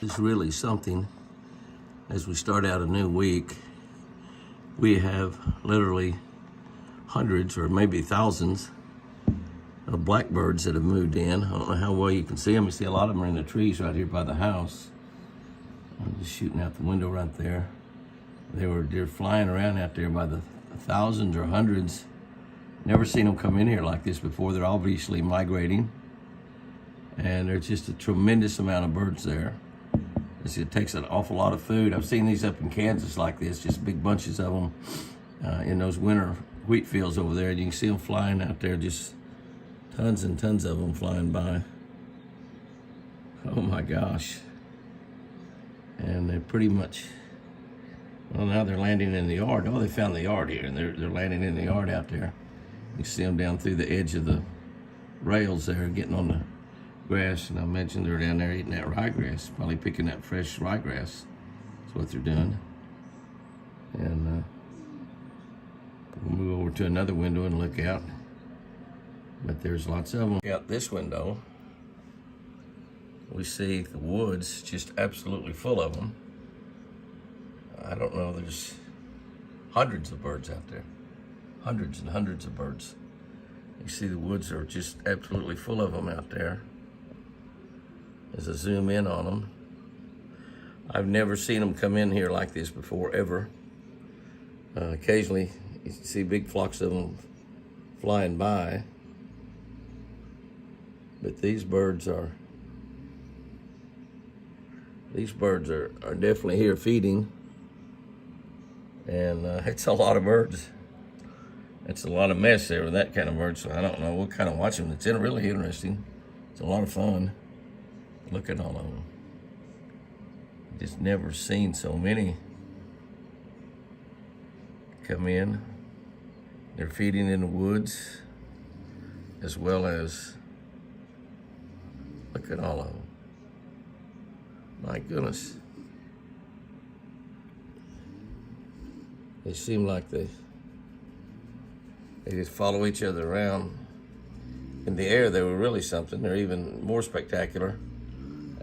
is really something. As we start out a new week, we have literally hundreds or maybe thousands of blackbirds that have moved in. I don't know how well you can see them. You see a lot of them are in the trees right here by the house. I'm just shooting out the window right there. They're flying around out there by the thousands or hundreds. Never seen them come in here like this before. They're obviously migrating. And there's just a tremendous amount of birds there. It takes an awful lot of food. I've seen these up in Kansas like this, just big bunches of them in those winter wheat fields over there. And you can see them flying out there, just tons and tons of them flying by. Oh my gosh. And they're pretty much, well, now they're landing in the yard. Oh, they found the yard here, and they're landing in the yard out there. You see them down through the edge of the rails there, getting on the grass, and I mentioned they're down there eating that ryegrass, probably picking that fresh ryegrass. That's what they're doing. And we'll move over to another window and look out. But there's lots of them. Out this window, we see the woods just absolutely full of them. I don't know, there's hundreds of birds out there. Hundreds and hundreds of birds. You see the woods are just absolutely full of them out there. As I zoom in on them, I've never seen them come in here like this before, ever. Occasionally, you see big flocks of them flying by, but these birds are definitely here feeding, and it's a lot of birds. It's a lot of mess there with that kind of bird, so I don't know what kind of watching. It's really interesting. It's a lot of fun. Look at all of them. Just never seen so many come in. They're feeding in the woods, as well as, look at all of them. My goodness. They seem like they just follow each other around. In the air, they were really something. They're even more spectacular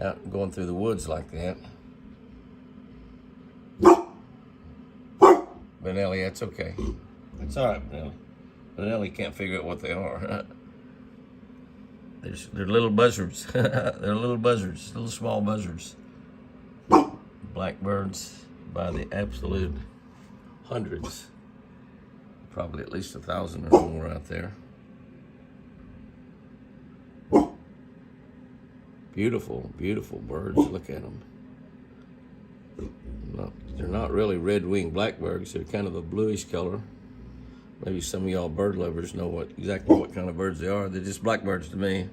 out going through the woods like that. Benelli, that's okay. That's all right, Benelli. Benelli can't figure out what they are. They're little buzzards. They're little buzzards, little small buzzards. Blackbirds by the absolute hundreds. Probably at least 1,000 or more out there. Beautiful, beautiful birds. Look at them. They're not really red-winged blackbirds. They're kind of a bluish color. Maybe some of y'all bird lovers know exactly what kind of birds they are. They're just blackbirds to me.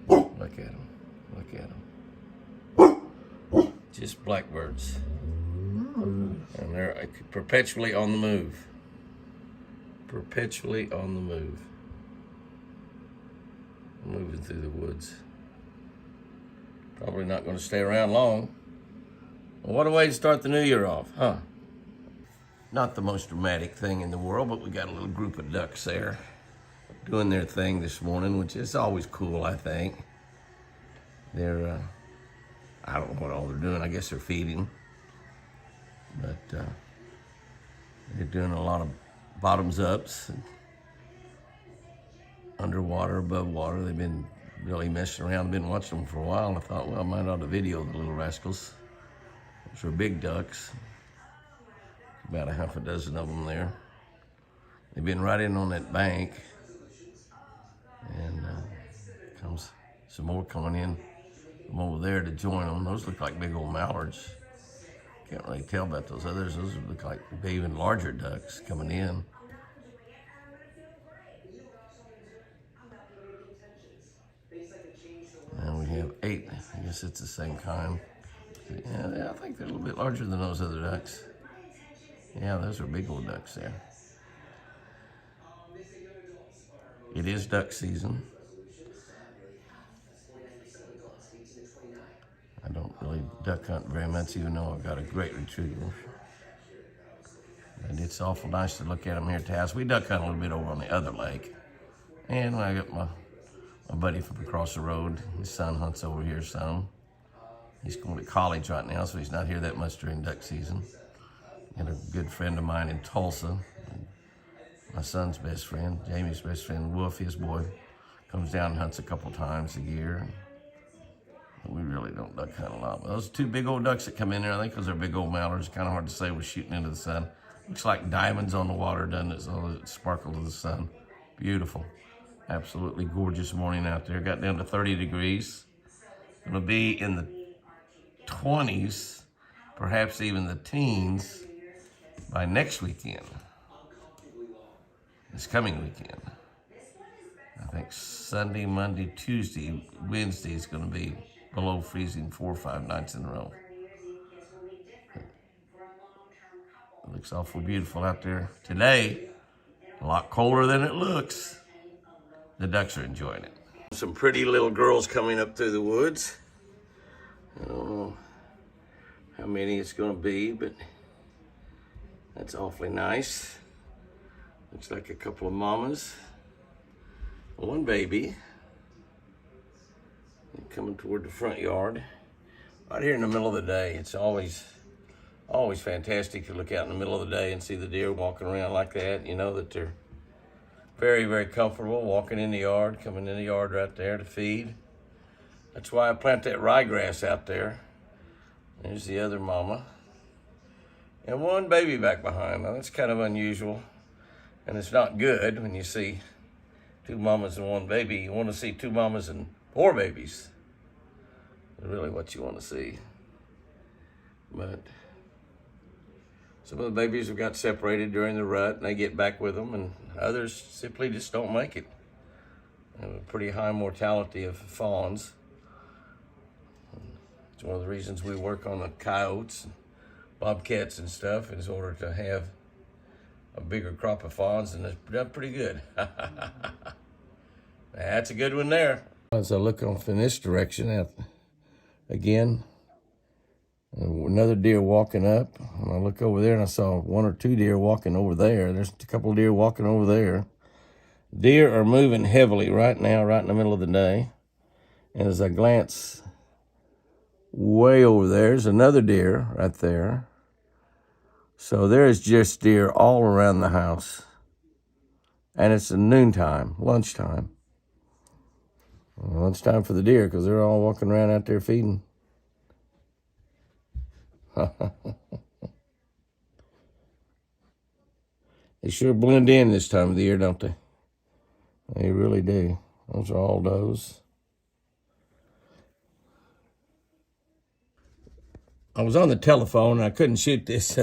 Look at them. Look at them. Just blackbirds. And they're perpetually on the move. Perpetually on the move. Moving through the woods. Probably not going to stay around long. Well, what a way to start the new year off, huh? Not the most dramatic thing in the world, but we got a little group of ducks there doing their thing this morning, which is always cool, I think. They're, I don't know what all they're doing. I guess they're feeding. But they're doing a lot of bottoms ups, and underwater, above water. They've been really messing around. I've been watching them for a while, and I thought, well, I might ought to video the little rascals. Those are big ducks. About a half a dozen of them there. They've been right in on that bank, and comes some more coming in from over there to join them. Those look like big old mallards. Can't really tell about those others. Those look like even larger ducks coming in. And we have 8. I guess it's the same kind. Yeah, I think they're a little bit larger than those other ducks. Yeah, those are big old ducks there. It is duck season. I don't really duck hunt very much, even though I've got a great retriever. And it's awful nice to look at them here at the house. We duck hunt a little bit over on the other lake. And I got my buddy from across the road. His son hunts over here some. He's going to college right now, so he's not here that much during duck season. And a good friend of mine in Tulsa, my son's best friend, Jamie's best friend, Wolf, his boy, comes down and hunts a couple times a year. We really don't duck hunt a lot. But those two big old ducks that come in there, I think because they're big old mallards, kind of hard to say, we're shooting into the sun. Looks like diamonds on the water, doesn't it? So it sparkles in the sun. Beautiful. Absolutely gorgeous morning out there. Got down to 30 degrees. Going to be in the 20s, perhaps even the teens by next weekend. This coming weekend. I think Sunday, Monday, Tuesday, Wednesday is going to be below freezing 4 or 5 nights in a row. It looks awful beautiful out there. Today, a lot colder than it looks. The ducks are enjoying it. Some pretty little girls coming up through the woods. I don't know how many it's going to be, but that's awfully nice. Looks like a couple of mamas. One baby. Coming toward the front yard. Right here in the middle of the day. It's always fantastic to look out in the middle of the day and see the deer walking around like that. You know that they're very, very comfortable walking in the yard, coming in the yard right there to feed. That's why I plant that ryegrass out there. There's the other mama. And one baby back behind. Now that's kind of unusual. And it's not good when you see 2 mamas and 1 baby. You want to see 2 mamas and 4 babies. That's really what you want to see. But some of the babies have got separated during the rut and they get back with them, and others simply just don't make it. They have a pretty high mortality of fawns. It's one of the reasons we work on the coyotes and bobcats and stuff, in order to have a bigger crop of fawns, and it's done pretty good. That's a good one there. As I look off in this direction, again, another deer walking up. And I look over there and I saw 1 or 2 deer walking over there. There's a couple of deer walking over there. Deer are moving heavily right now, right in the middle of the day. And as I glance way over there's another deer right there. So there's just deer all around the house. And it's noontime, lunchtime. Lunchtime for the deer, because they're all walking around out there feeding. They sure blend in this time of the year, don't they? They really do. Those are all does. I was on the telephone and I couldn't shoot this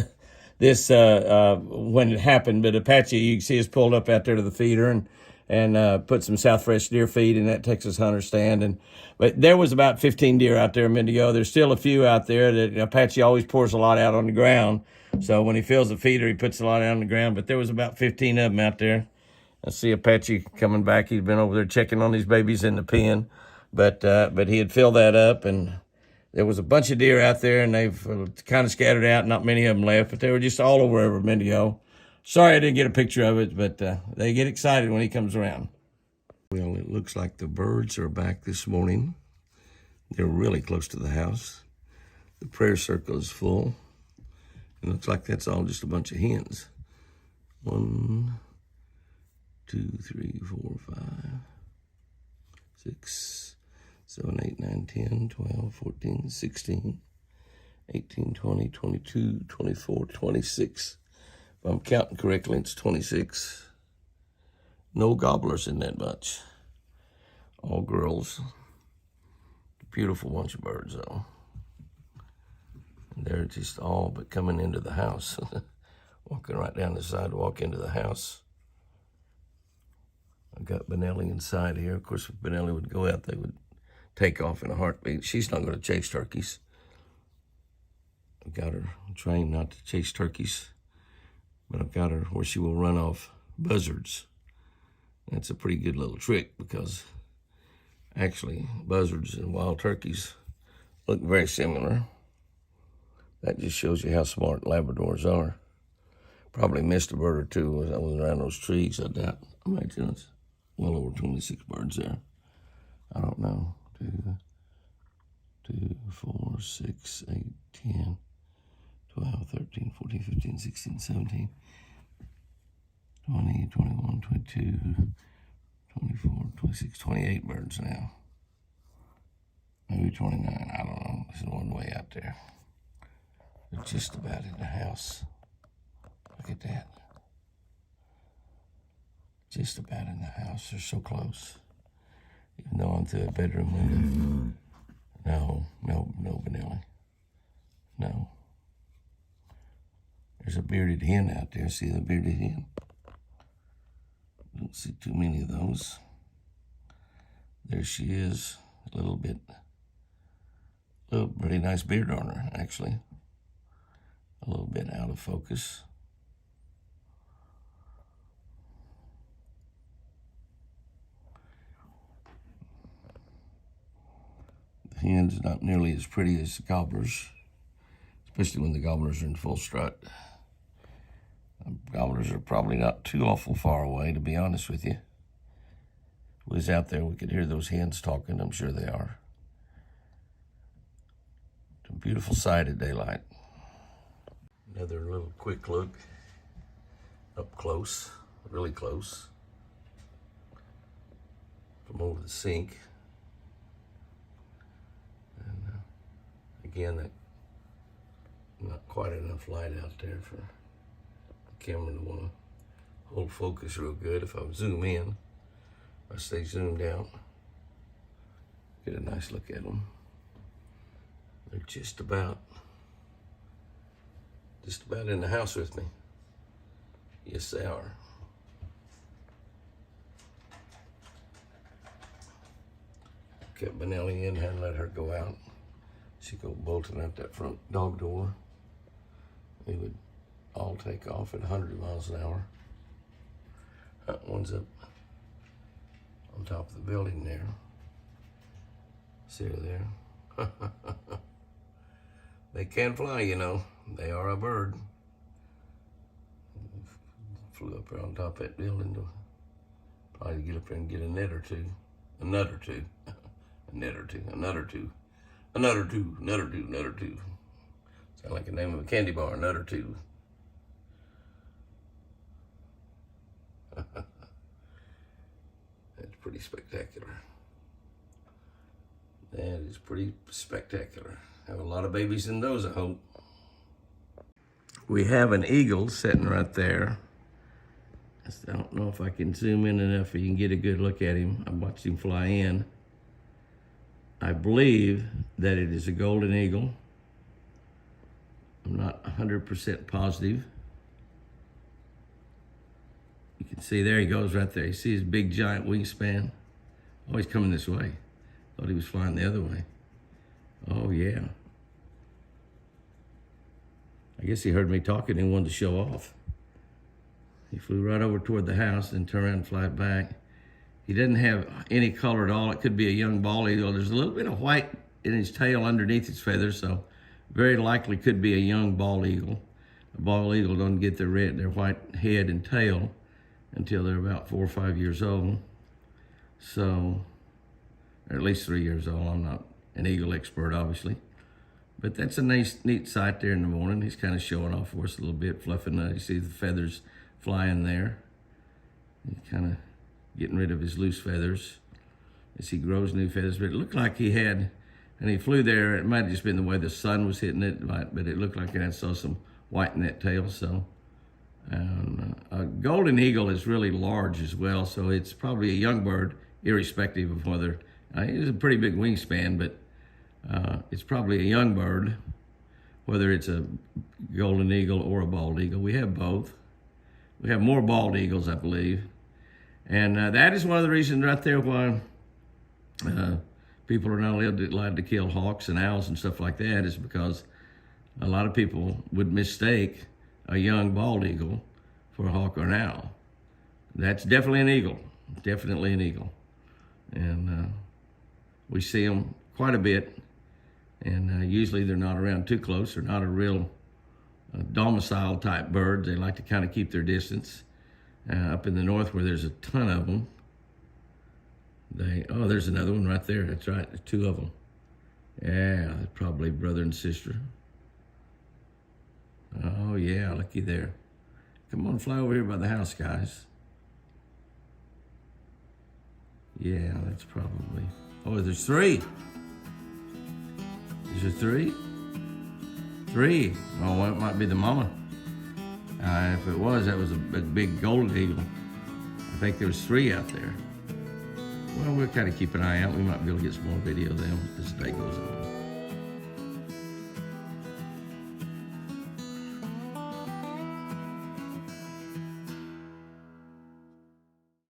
when it happened, but Apache, you can see, is pulled up out there to the feeder and put some South Fresh deer feed in that Texas hunter stand. But there was about 15 deer out there a minute ago. There's still a few out there that Apache always pours a lot out on the ground. So when he fills the feeder, he puts a lot out on the ground. But there was about 15 of them out there. I see Apache coming back. He's been over there checking on these babies in the pen. But he had filled that up, and there was a bunch of deer out there, and they've kind of scattered out. Not many of them left, but they were just all over every minute ago. Sorry I didn't get a picture of it, but they get excited when he comes around. Well, it looks like the birds are back this morning. They're really close to the house. The prayer circle is full. It looks like that's all just a bunch of hens. 1, 2, 3, 4, 5, 6, 7, 8, 9, 10, 12, 14, 16, 18, 20, 22, 24, 26. If I'm counting correctly, it's 26. No gobblers in that bunch. All girls. Beautiful bunch of birds, though. And they're just all but coming into the house. Walking right down the sidewalk into the house. I've got Benelli inside here. Of course, if Benelli would go out, they would take off in a heartbeat. She's not going to chase turkeys. I've got her trained not to chase turkeys, but I've got her where she will run off buzzards. That's a pretty good little trick, because actually buzzards and wild turkeys look very similar. That just shows you how smart Labradors are. Probably missed a bird or two as I was around those trees, I doubt. I imagine it's well over 26 birds there. I don't know. 2, 4, 6, 8, 10, 12, 13, 14, 15, 16, 17, 20, 21, 22, 24, 26, 28 birds now. Maybe 29, I don't know. There's one way out there. They're just about in the house. Look at that. Just about in the house. They're so close. Even though I'm through a bedroom window. No, Vanilla. No. There's a bearded hen out there. See the bearded hen? Don't see too many of those. There she is. A little pretty nice beard on her, actually. A little bit out of focus. The hen's not nearly as pretty as the gobblers, especially when the gobblers are in full strut. The gobblers are probably not too awful far away, to be honest with you. If we was out there, we could hear those hens talking. I'm sure they are. It's a beautiful sight at daylight. Another little quick look up close, really close, from over the sink. And again, that not quite enough light out there for the camera to want to hold focus real good. If I zoom in, I stay zoomed out, get a nice look at them. They're just about in the house with me. Yes, they are. Kept Benelli in, hadn't let her go out. She'd go bolting out that front dog door. We would all take off at 100 miles an hour. That one's up on top of the building there. See her there? They can fly, you know. They are a bird. Flew up there on top of that building to probably get up there and get a net or two. A nut or two. A net or two. A nut or two. A nut or two. Nut or two. Nut or two. Sound like the name of a candy bar. Nut or two. That's pretty spectacular. That is pretty spectacular. Have a lot of babies in those, I hope. We have an eagle sitting right there. I don't know if I can zoom in enough so you can get a good look at him. I watched him fly in. I believe that it is a golden eagle. I'm not 100% positive. You can see there he goes right there. You see his big giant wingspan? Oh, he's coming this way. Thought he was flying the other way. Oh, yeah. I guess he heard me talking and wanted to show off. He flew right over toward the house and turned around and fly back. He doesn't have any color at all. It could be a young bald eagle. There's a little bit of white in his tail underneath his feathers, so very likely could be a young bald eagle. A bald eagle don't get their white head and tail until they're about 4 or 5 years old. So, or at least 3 years old. I'm not an eagle expert, obviously. But that's a nice, neat sight there in the morning. He's kind of showing off for us a little bit, fluffing. You see the feathers flying there. He's kind of getting rid of his loose feathers as he grows new feathers. But it looked like he had, and he flew there. It might have just been the way the sun was hitting it, but it looked like I saw some white in that tail. So, a golden eagle is really large as well. So it's probably a young bird, irrespective of whether he has a pretty big wingspan, but it's probably a young bird, whether it's a golden eagle or a bald eagle. We have both. We have more bald eagles, I believe. And that is one of the reasons right there why people are not allowed to kill hawks and owls and stuff like that, is because a lot of people would mistake a young bald eagle for a hawk or an owl. That's definitely an eagle. Definitely an eagle. And we see them quite a bit. And usually they're not around too close. They're not a real domicile type bird. They like to kind of keep their distance. Up in the north where there's a ton of them, there's another one right there. That's right, there's 2 of them. Yeah, probably brother and sister. Oh yeah, looky there. Come on, fly over here by the house, guys. Yeah, that's probably. Oh, there's three. Is there three? Three. Oh, well, it might be the mama. If it was, that was a big golden eagle. I think there was three out there. Well, we'll kind of keep an eye out. We might be able to get some more video of them as the day goes on.